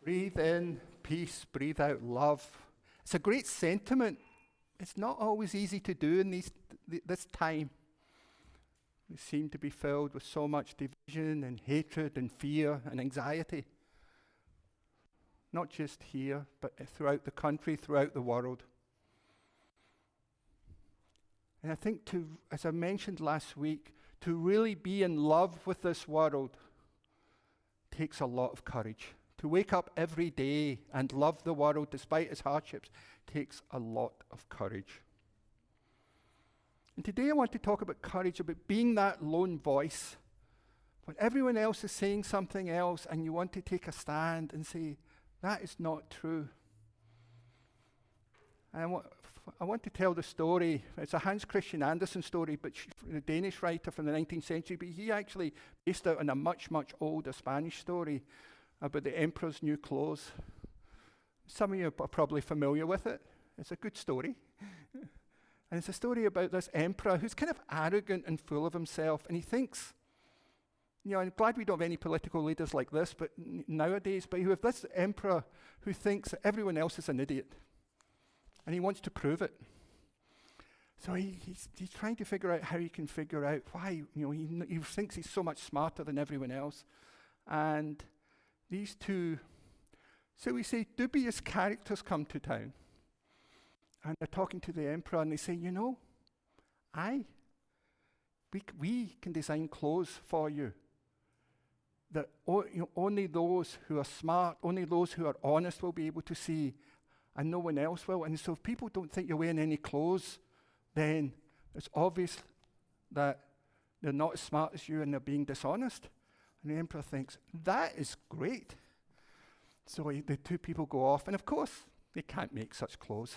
Breathe in peace, breathe out love. It's a great sentiment. It's not always easy to do in this time. We seem to be filled with so much division and hatred and fear and anxiety. Not just here, but throughout the country, throughout the world. And I think as I mentioned last week, to really be in love with this world takes a lot of courage. To wake up every day and love the world despite its hardships takes a lot of courage. And today I want to talk about courage, about being that lone voice. When everyone else is saying something else and you want to take a stand and say, that is not true. And I want to tell the story. It's a Hans Christian Andersen story, but a Danish writer from the 19th century, but he actually based it on a much, much older Spanish story about the emperor's new clothes. Some of you are probably familiar with it. It's a good story. And it's a story about this emperor who's kind of arrogant and full of himself, and he thinks, I'm glad we don't have any political leaders like this, but nowadays, but you have this emperor who thinks that everyone else is an idiot, and he wants to prove it. So he's trying to figure out how he can figure out why, he thinks he's so much smarter than everyone else. And these two, so we say, dubious characters come to town. And they're talking to the emperor, and they say, we can design clothes for you that only those who are smart, only those who are honest will be able to see, and no one else will. And so if people don't think you're wearing any clothes, then it's obvious that they're not as smart as you and they're being dishonest. And the emperor thinks, that is great. So the two people go off, and of course, they can't make such clothes.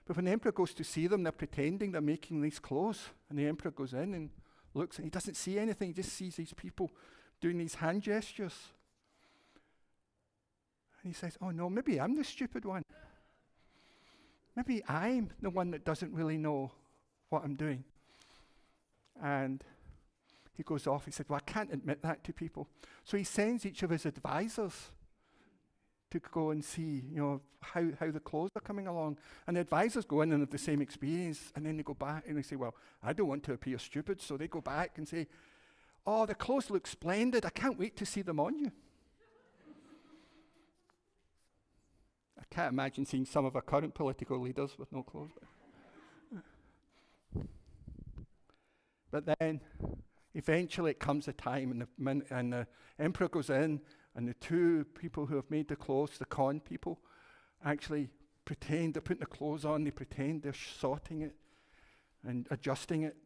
But when the emperor goes to see them, they're pretending they're making these clothes. And the emperor goes in and looks, and he doesn't see anything. He just sees these people doing these hand gestures. And he says, oh no, maybe I'm the stupid one. Maybe I'm the one that doesn't really know what I'm doing. And he goes off. He said, well, I can't admit that to people. So he sends each of his advisors to go and see, how the clothes are coming along. And the advisors go in and have the same experience, and then they go back and they say, well, I don't want to appear stupid, so they go back and say, oh, the clothes look splendid. I can't wait to see them on you. I can't imagine seeing some of our current political leaders with no clothes. But then, eventually it comes a time, and the emperor goes in, and the two people who have made the clothes, the con people, actually pretend they're putting the clothes on. They pretend they're sorting it and adjusting it.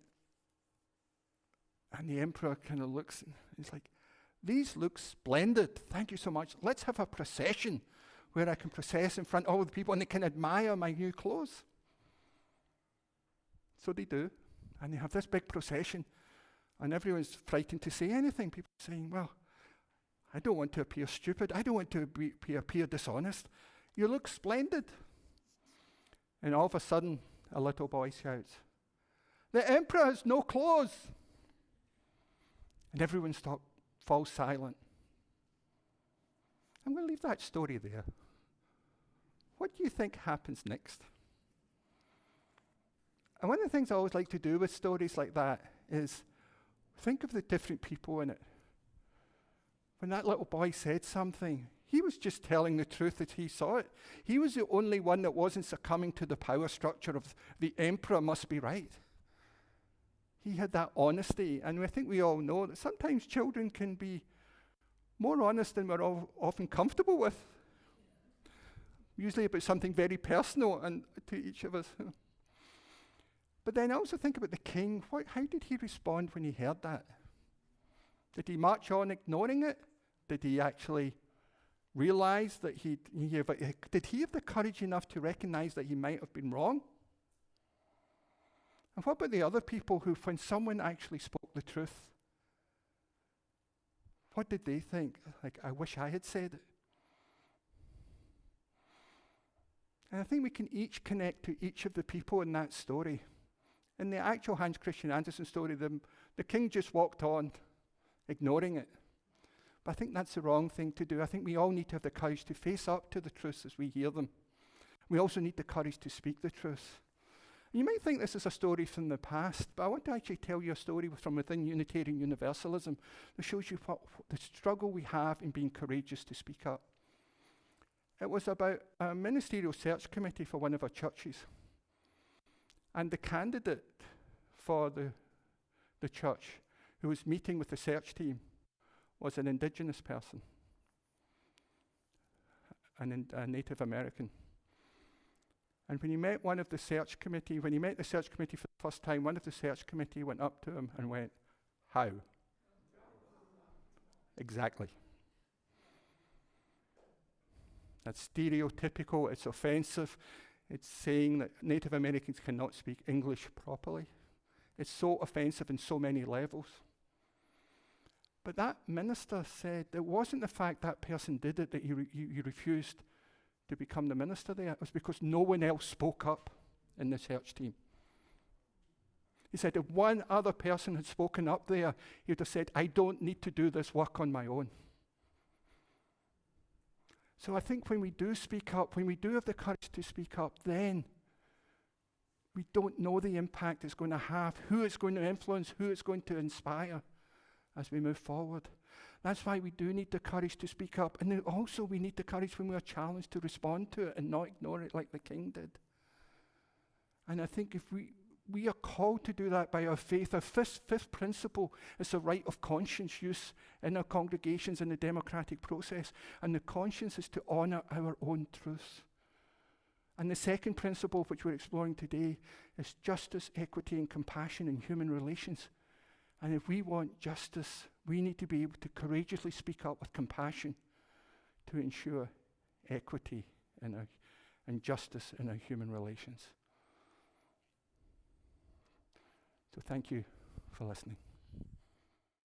And the emperor kind of looks, and he's like, these look splendid. Thank you so much. Let's have a procession where I can process in front of all the people and they can admire my new clothes. So they do. And they have this big procession. And everyone's frightened to say anything. People are saying, well, I don't want to appear stupid. I don't want to appear dishonest. You look splendid. And all of a sudden, a little boy shouts, the emperor has no clothes. And everyone falls silent. I'm going to leave that story there. What do you think happens next? And one of the things I always like to do with stories like that is think of the different people in it. When that little boy said something, he was just telling the truth as he saw it. He was the only one that wasn't succumbing to the power structure of the emperor must be right. He had that honesty, and I think we all know that sometimes children can be more honest than we're all often comfortable with. Usually about something very personal and to each of us. But then I also think about the king. How did he respond when he heard that? Did he march on ignoring it? Did he actually realize that did he have the courage enough to recognize that he might have been wrong? And what about the other people who, when someone actually spoke the truth, what did they think? Like, I wish I had said it. And I think we can each connect to each of the people in that story. In the actual Hans Christian Andersen story, the king just walked on, ignoring it. I think that's the wrong thing to do. I think we all need to have the courage to face up to the truths as we hear them. We also need the courage to speak the truth. You might think this is a story from the past, but I want to actually tell you a story from within Unitarian Universalism that shows you the struggle we have in being courageous to speak up. It was about a ministerial search committee for one of our churches. And the candidate for the church who was meeting with the search team was an Indigenous person, a Native American. And when he met the search committee for the first time, one of the search committee went up to him and went, "How?" Exactly. That's stereotypical, it's offensive. It's saying that Native Americans cannot speak English properly. It's so offensive in so many levels. But that minister said it wasn't the fact that person did it that he refused to become the minister there. It was because no one else spoke up in the search team. He said if one other person had spoken up there, he would have said, "I don't need to do this work on my own." So I think when we do speak up, when we do have the courage to speak up, then we don't know the impact it's going to have, who it's going to influence, who it's going to inspire as we move forward. That's why we do need the courage to speak up. And then also we need the courage when we are challenged to respond to it and not ignore it like the king did. And I think if we are called to do that by our faith. Our fifth principle is the right of conscience use in our congregations in the democratic process. And the conscience is to honor our own truths. And the second principle, which we're exploring today, is justice, equity, and compassion in human relations. And if we want justice, we need to be able to courageously speak up with compassion to ensure equity and justice in our human relations. So thank you for listening.